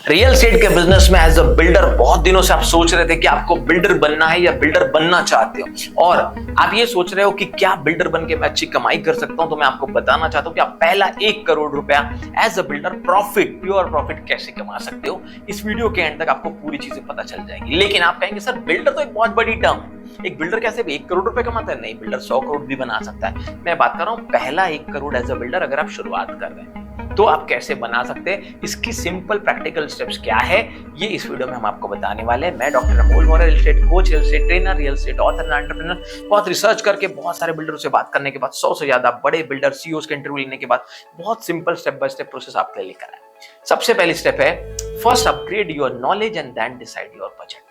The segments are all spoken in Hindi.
रियल एस्टेट के बिजनेस में एज अ बिल्डर बहुत दिनों से आप सोच रहे थे कि आपको बिल्डर बनना है या बिल्डर बनना चाहते हो, और आप ये सोच रहे हो कि क्या बिल्डर बन के मैं अच्छी कमाई कर सकता हूं। तो मैं आपको बताना चाहता हूं कि आप पहला 1 करोड़ रुपया as a builder profit, pure profit कैसे कमा सकते हो। इस वीडियो के एंड तक आपको पूरी चीजें पता चल जाएंगी। लेकिन आप कहेंगे सर बिल्डर तो एक बहुत बड़ी टर्म है, एक बिल्डर कैसे 1 करोड़ रुपए कमाता है? नहीं, बिल्डर 100 करोड़ भी बना सकता है। मैं बात कर रहा हूं पहला 1 करोड़ एज अ बिल्डर अगर आप शुरुआत कर रहे हैं तो आप कैसे बना सकते हैं, इसकी सिंपल प्रैक्टिकल स्टेप्स क्या है, ये इस वीडियो में हम आपको बताने वाले हैं। मैं doctor Amol Maurya, real estate coach, real estate trainer, real estate author and entrepreneur. बहुत रिसर्च करके बहुत सारे बिल्डरों से बात करने के बाद 100 से ज्यादा बड़े बिल्डर सीईओज के इंटरव्यू लेने के बाद बहुत simple step by step process आपके लिए लेकर आए। सबसे पहली स्टेप है first upgrade your knowledge and then decide your budget.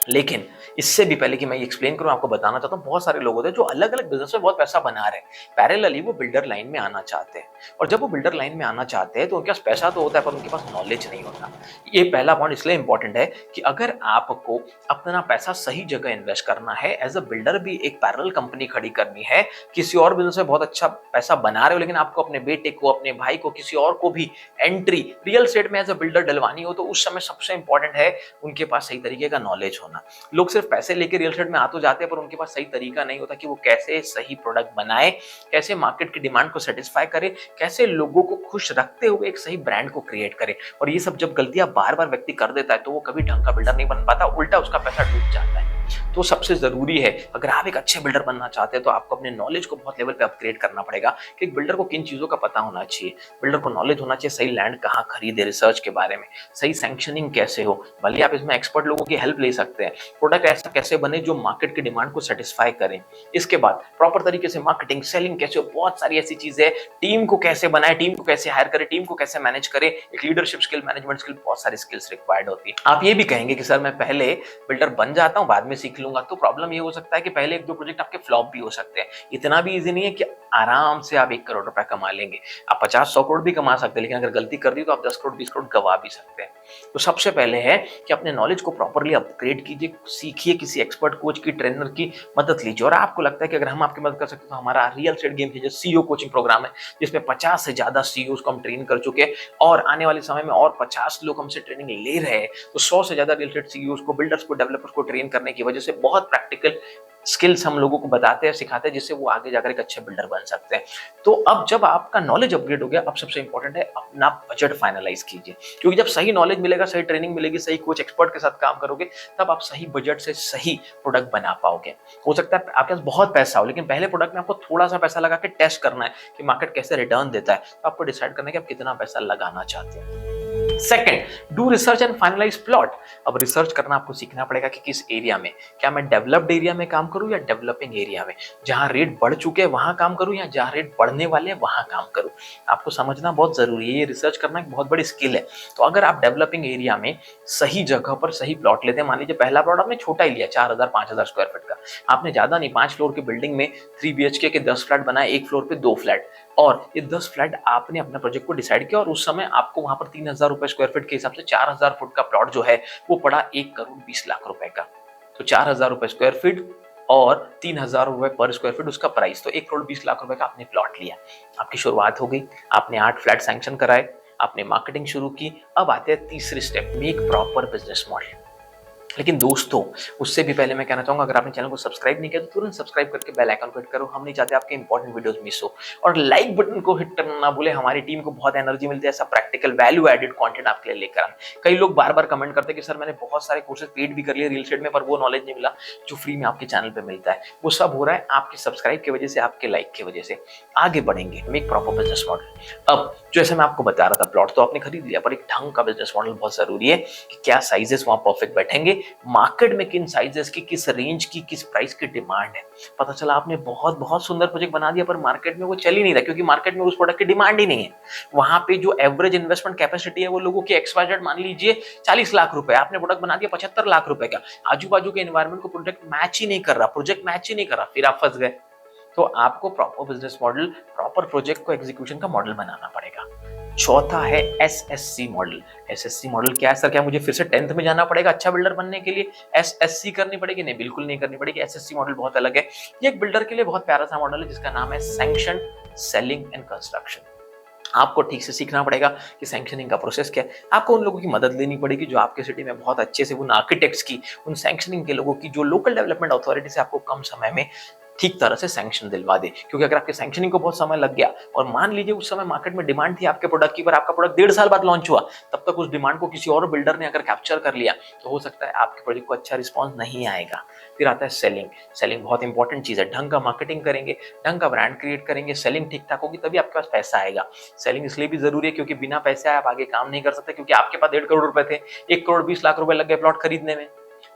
लेकिन इससे भी पहले कि मैं एक्सप्लेन करूं, आपको बताना चाहता हूं बहुत सारे लोग होते हैं जो अलग अलग बिजनेस में बहुत पैसा बना रहे हैं, पैरेलली वो बिल्डर लाइन में आना चाहते हैं। और जब वो बिल्डर लाइन में आना चाहते हैं तो उनके पास पैसा तो होता है पर उनके पास नॉलेज नहीं होता। ये पहला पॉइंट इसलिए इंपॉर्टेंट है कि अगर आपको अपना पैसा सही जगह इन्वेस्ट करना है, एज अ बिल्डर भी एक पैरेलल कंपनी खड़ी करनी है, किसी और बिजनेस में बहुत अच्छा पैसा बना रहे हो लेकिन आपको अपने बेटे को, अपने भाई को, किसी और को भी एंट्री रियल एस्टेट में एज अ बिल्डर डलवानी हो, तो उस समय सबसे इंपॉर्टेंट है उनके पास सही तरीके का नॉलेज होना। लोग सिर्फ पैसे लेके रियल एस्टेट में आ तो जाते हैं पर उनके पास सही तरीका नहीं होता कि वो कैसे सही प्रोडक्ट बनाए, कैसे मार्केट की डिमांड को सेटिस्फाई करे, कैसे लोगों को खुश रखते हुए एक सही ब्रांड को क्रिएट करे। और ये सब जब गलतियां बार बार व्यक्ति कर देता है तो वो कभी ढंग का बिल्डर नहीं बन पाता, उल्टा उसका पैसा डूब जाता है। तो सबसे जरूरी है अगर आप एक अच्छे बिल्डर बनना चाहते हैं तो आपको अपने नॉलेज को बहुत लेवल पे अपग्रेड करना पड़ेगा कि एक बिल्डर को किन चीजों का पता होना चाहिए। बिल्डर को नॉलेज होना चाहिए सही लैंड कहाँ खरीदे, रिसर्च के बारे में, सही सैंक्शनिंग कैसे हो, भले आप इसमें एक्सपर्ट लोगों की हेल्प ले सकते हैं, प्रोडक्ट ऐसा कैसे बने जो मार्केट की डिमांड को सेटिस्फाई करें। इसके बाद प्रॉपर तरीके से मार्केटिंग, सेलिंग कैसे हो, बहुत सारी ऐसी चीजें हैं। टीम को कैसे बनाए, टीम को कैसे हायर करें, टीम को कैसे मैनेज करें, एक लीडरशिप स्किल, मैनेजमेंट स्किल, बहुत सारी स्किल्स रिक्वायर्ड होती है। आप ये भी कहेंगे कि सर मैं पहले बिल्डर बन जाता हूं बाद में सीख लूंगा, तो प्रॉब्लम ये हो सकता है कि पहले 1-2 प्रोजेक्ट आपके फ्लॉप भी हो सकते हैं। इतना भी इजी नहीं है कि आराम से आप 1 करोड़ रुपए कमा लेंगे। आप 50-100 करोड़ भी कमा सकते हैं, लेकिन अगर गलती कर दी तो आप 10 करोड़ 20 करोड़ गवा भी सकते हैं। तो सबसे पहले है कि अपने नॉलेज को प्रॉपरली अपग्रेड कीजिए, सीखिए, किसी एक्सपर्ट कोच की, ट्रेनर की मदद लीजिए। और आपको लगता है कि अगर हम आपकी मदद कर सकते हैं तो हमारा real estate game changer CEO coaching program है जिसमें 50 से ज्यादा सीईओज को हम ट्रेन कर चुके हैं और आने वाले समय में और 50 लोग हमसे ट्रेनिंग ले रहे हैं। तो 100 से ज्यादा रियल एस्टेट सीईओज को, बिल्डर्स को, डेवलपर्स को ट्रेन करने की वजह से बहुत प्रैक्टिकल स्किल्स हम लोगों को बताते हैं, सिखाते हैं, जिससे वो आगे जाकर एक अच्छे बिल्डर बन सकते हैं। तो अब जब आपका नॉलेज अपग्रेड हो गया, अब सबसे इंपॉर्टेंट है अपना बजट फाइनलाइज कीजिए, क्योंकि जब सही नॉलेज मिलेगा, सही ट्रेनिंग मिलेगी, सही कोच एक्सपर्ट के साथ काम करोगे, तब आप सही बजट से सही प्रोडक्ट बना पाओगे। हो सकता है आपके पास बहुत पैसा हो लेकिन पहले प्रोडक्ट में आपको थोड़ा सा पैसा लगा के टेस्ट करना है कि मार्केट कैसे रिटर्न देता है, तो आपको डिसाइड करना है कि आप कितना पैसा लगाना चाहते हैं। Second, do research and finalise plot. अब रिसर्च करना आपको सीखना पड़ेगा कि किस एरिया में, क्या मैं डेवलप्ड एरिया में काम करूं या डेवलपिंग एरिया में, जहां रेट बढ़ चुके हैं वहां काम करूं या जहां रेट बढ़ने वाले हैं वहां काम करूं। आपको समझना बहुत जरूरी है, ये रिसर्च करना एक बहुत बड़ी स्किल है। तो अगर आप डेवलपिंग एरिया में सही जगह पर सही प्लॉट लेते हैं, मान लीजिए पहला प्लॉट आपने छोटा ही लिया 4000-5000 स्क्वायर फीट का, आपने ज्यादा नहीं, 5 फ्लोर की बिल्डिंग में 3 BHK के 10 फ्लैट बनाए, एक फ्लोर पे 2 फ्लैट, और ये 10 फ्लैट आपने अपना प्रोजेक्ट को डिसाइड किया और उस समय आपको वहां पर 3000 रुपए स्क्वायर फीट के हिसाब से 4000 फुट का प्लॉट जो है वो पड़ा 1 करोड़ 20 लाख रुपए का। तो 4000 रुपए स्क्वायर फीट और 3000 रुपए पर स्क्वायर फीट उसका प्राइस, तो 1 करोड़ 20 लाख रुपए का आपने प्लॉट लिया। आपकी शुरुआत हो गई, आपने 8 फ्लैट सैंक्शन कराए, आपने मार्केटिंग शुरू की। अब आते हैं तीसरे step, make proper business model. लेकिन दोस्तों उससे भी पहले मैं कहना चाहूंगा, अगर आपने चैनल को सब्सक्राइब नहीं किया तो तुरंत सब्सक्राइब करके बेल आइकन को हिट करो। हम नहीं चाहते आपके इंपॉर्टेंट वीडियोस मिस हो। और लाइक बटन को हिट करना ना भूले, हमारी टीम को बहुत एनर्जी मिलती है ऐसा प्रैक्टिकल वैल्यू एडेड कंटेंट आपके लिए लेकर आए। कई लोग बार बार कमेंट करते हैं कि सर मैंने बहुत सारे कोर्सेज पेड भी कर लिए रियल एस्टेट में पर वो नॉलेज नहीं मिला जो फ्री में आपके चैनल पे मिलता है। वो सब हो रहा है आपके सब्सक्राइब की वजह से, आपके लाइक की वजह से। आगे बढ़ेंगे, मेक प्रॉपर बिजनेस मॉडल। अब जैसे मैं आपको बता रहा था, प्लॉट तो आपने खरीद लिया पर एक ढंग का बिजनेस मॉडल बहुत जरूरी है कि क्या साइजेस वहां परफेक्ट बैठेंगे, मार्केट में किन साइजेस की, किस रेंज की, किस प्राइस की डिमांड है। पता चला आपने बहुत बहुत सुंदर प्रोजेक्ट बना दिया पर मार्केट में वो चल ही नहीं रहा, क्योंकि मार्केट में उस प्रोडक्ट की डिमांड ही नहीं है। वहां पे जो एवरेज इन्वेस्टमेंट कैपेसिटी है वो लोगों की XYZ मान लीजिए 40 लाख रुपए, आपने प्रोडक्ट बना दिया 75 लाख रुपए का। आजू बाजू के एनवायरमेंट को प्रोडक्ट मैच ही नहीं कर रहा, प्रोजेक्ट मैच ही नहीं कर रहा, फिर आप फंस गए। तो आपको proper business model, proper project को एग्जीक्यूशन का मॉडल बनाना पड़ेगा। चौथा है SSC मॉडल। SSC मॉडल क्या है सर? क्या मुझे फिर से 10th में जाना पड़ेगा अच्छा बिल्डर बनने के लिए? SSC करनी पड़ेगी? नहीं, बिल्कुल नहीं करनी पड़ेगी। SSC मॉडल बहुत अलग है। ये एक बिल्डर के लिए बहुत प्यारा सा मॉडल है जिसका नाम है सैंक्शन, सेलिंग एंड कंस्ट्रक्शन। आपको ठीक से सीखना पड़ेगा कि सैंक्शनिंग का प्रोसेस क्या है। आपको उन लोगों की मदद लेनी पड़ेगी जो आपके सिटी में बहुत अच्छे से, उन आर्किटेक्ट्स की, उन सैंक्शनिंग के लोगों की जो लोकल डेवलपमेंट अथॉरिटी से आपको कम समय में ठीक तरह से सैंक्शन दिलवा दे। क्योंकि अगर आपके सैंक्शनिंग को बहुत समय लग गया और मान लीजिए उस समय मार्केट में डिमांड थी आपके प्रोडक्ट की, पर आपका प्रोडक्ट 1.5 साल बाद लॉन्च हुआ, तब तक उस डिमांड को किसी और बिल्डर ने अगर कैप्चर कर लिया, तो हो सकता है आपके प्रोजेक्ट को अच्छा रिस्पॉन्स नहीं आएगा। फिर आता है सेलिंग। सेलिंग बहुत इंपॉर्टेंट चीज है। ढंग का मार्केटिंग करेंगे, ढंग का ब्रांड क्रिएट करेंगे, सेलिंग ठीक ठाक होगी, तभी आपके पास पैसा आएगा। सेलिंग इसलिए भी जरूरी है क्योंकि बिना पैसे आप आगे काम नहीं कर सकते। क्योंकि आपके पास 1.5 करोड़ रुपए थे, 1 करोड़ 20 लाख रुपए लग गए प्लॉट खरीदने में,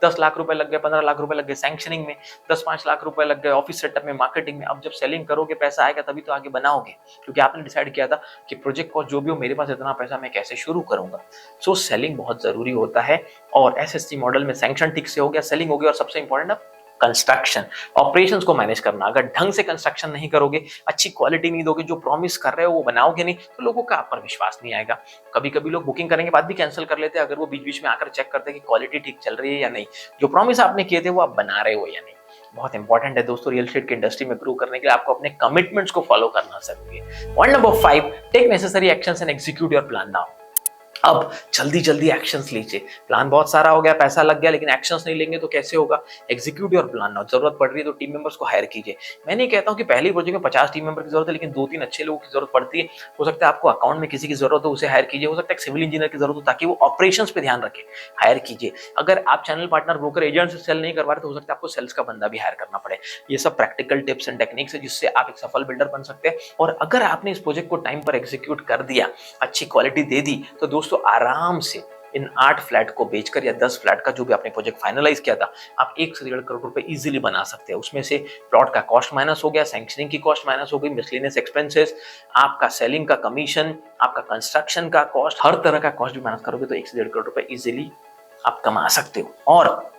10 लाख रुपए लग गए, 15 लाख रुपए लग गए सैंक्शनिंग में, 10-5 लाख रुपए लग गए ऑफिस सेटअप में, मार्केटिंग में। अब जब सेलिंग करोगे पैसा आएगा तभी तो आगे बनाओगे, क्योंकि आपने डिसाइड किया था कि प्रोजेक्ट कॉस्ट जो भी हो, मेरे पास इतना पैसा, मैं कैसे शुरू करूंगा। सो सेलिंग बहुत जरूरी होता है। और एसएससी मॉडल में सैंक्शन ठीक से हो गया, सेलिंग हो गया, और सबसे इंपॉर्टेंट अब कंस्ट्रक्शन, ऑपरेशंस को मैनेज करना। अगर ढंग से कंस्ट्रक्शन नहीं करोगे, अच्छी क्वालिटी नहीं दोगे, जो प्रॉमिस कर रहे हो वो बनाओगे नहीं, तो लोगों का आप पर विश्वास नहीं आएगा। कभी कभी लोग बुकिंग करने के बाद भी कैंसिल कर लेते हैं अगर वो बीच बीच में आकर चेक करते हैं कि क्वालिटी ठीक चल रही है या नहीं, जो प्रॉमिस आपने किए थे वो आप बना रहे हो या नहीं। बहुत इंपॉर्टेंट है दोस्तों, रियल एस्टेट की इंडस्ट्री में ग्रो करने के लिए आपको अपने कमिटमेंट्स को फॉलो करना जरूरी है। Point number 5, take necessary actions and execute your plan now. अब जल्दी जल्दी एक्शंस लीजिए। प्लान बहुत सारा हो गया, पैसा लग गया, लेकिन एक्शंस नहीं लेंगे तो कैसे होगा। Execute your plan now. जरूरत पड़ रही है तो टीम मेंबर्स को हायर कीजिए। मैं नहीं कहता हूं कि पहली प्रोजेक्ट में 50 टीम मेंबर की जरूरत है, लेकिन 2-3 अच्छे लोगों की जरूरत पड़ती है। हो सकता है आपको अकाउंट में किसी की जरूरत हो, उसे हायर कीजिए। हो सकता है सिविल इंजीनियर की जरूरत हो ताकि वो ऑपरेशंस पे ध्यान रखे, हायर कीजिए। अगर आप चैनल पार्टनर, ब्रोकर, एजेंट से सेल नहीं करवा रहे तो हो सकता है आपको सेल्स का बंदा भी हायर करना पड़े। ये सब प्रैक्टिकल टिप्स एंड टेक्निक्स है जिससे आप एक सफल बिल्डर बन सकते हैं। और अगर आपने इस प्रोजेक्ट को टाइम पर एग्जीक्यूट कर दिया, अच्छी क्वालिटी दे दी, तो दोस्तों आराम से इन 8 फ्लैट को बेचकर या 10 फ्लैट का जो भी आपने प्रोजेक्ट फाइनलाइज किया था, आप 1 से 1.5 करोड़ रुपए इजीली बना सकते हैं। उसमें से प्लॉट का कॉस्ट माइनस हो गया, सैंक्शनिंग की कॉस्ट माइनस हो गई, मिसलेनियस एक्सपेंसेस, आपका सेलिंग का कमीशन, आपका कंस्ट्रक्शन का कॉस्ट, हर तरह का कॉस्ट भी माइनस करोगे तो 1 से 1.5 करोड़ रुपए इजीली आप कमा सकते हो। और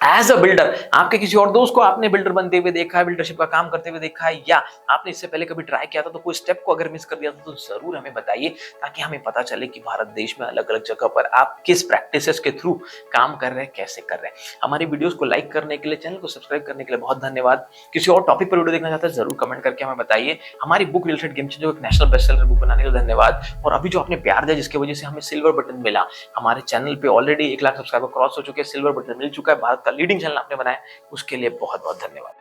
एज अ बिल्डर, आपके किसी और दोस्त को आपने बिल्डर बनते हुए देखा है, बिल्डरशिप का काम करते हुए देखा है, या आपने इससे पहले कभी ट्राई किया था, तो कोई स्टेप को अगर मिस कर दिया था तो जरूर हमें बताइए, ताकि हमें पता चले कि भारत देश में अलग अलग जगह पर आप किस प्रैक्टिसेस के थ्रू काम कर रहे हैं, कैसे कर रहे हैं। हमारी वीडियोस को लाइक करने के लिए, चैनल को सब्सक्राइब करने के लिए बहुत धन्यवाद। किसी और टॉपिक पर वीडियो देखना चाहते हैं जरूर कमेंट करके हमें बताइए। हमारी book real estate game changer, एक नेशनल बेस्टसेलर बुक बनाने के लिए धन्यवाद। और अभी जो आपने प्यार दिया, जिसकी वजह से हमें सिल्वर बटन मिला, हमारे चैनल पे ऑलरेडी 1 लाख सब्सक्राइबर क्रॉस हो चुके हैं, सिल्वर बटन मिल चुका है, भारत का लीडिंग चैनल आपने बनाया, उसके लिए बहुत बहुत धन्यवाद।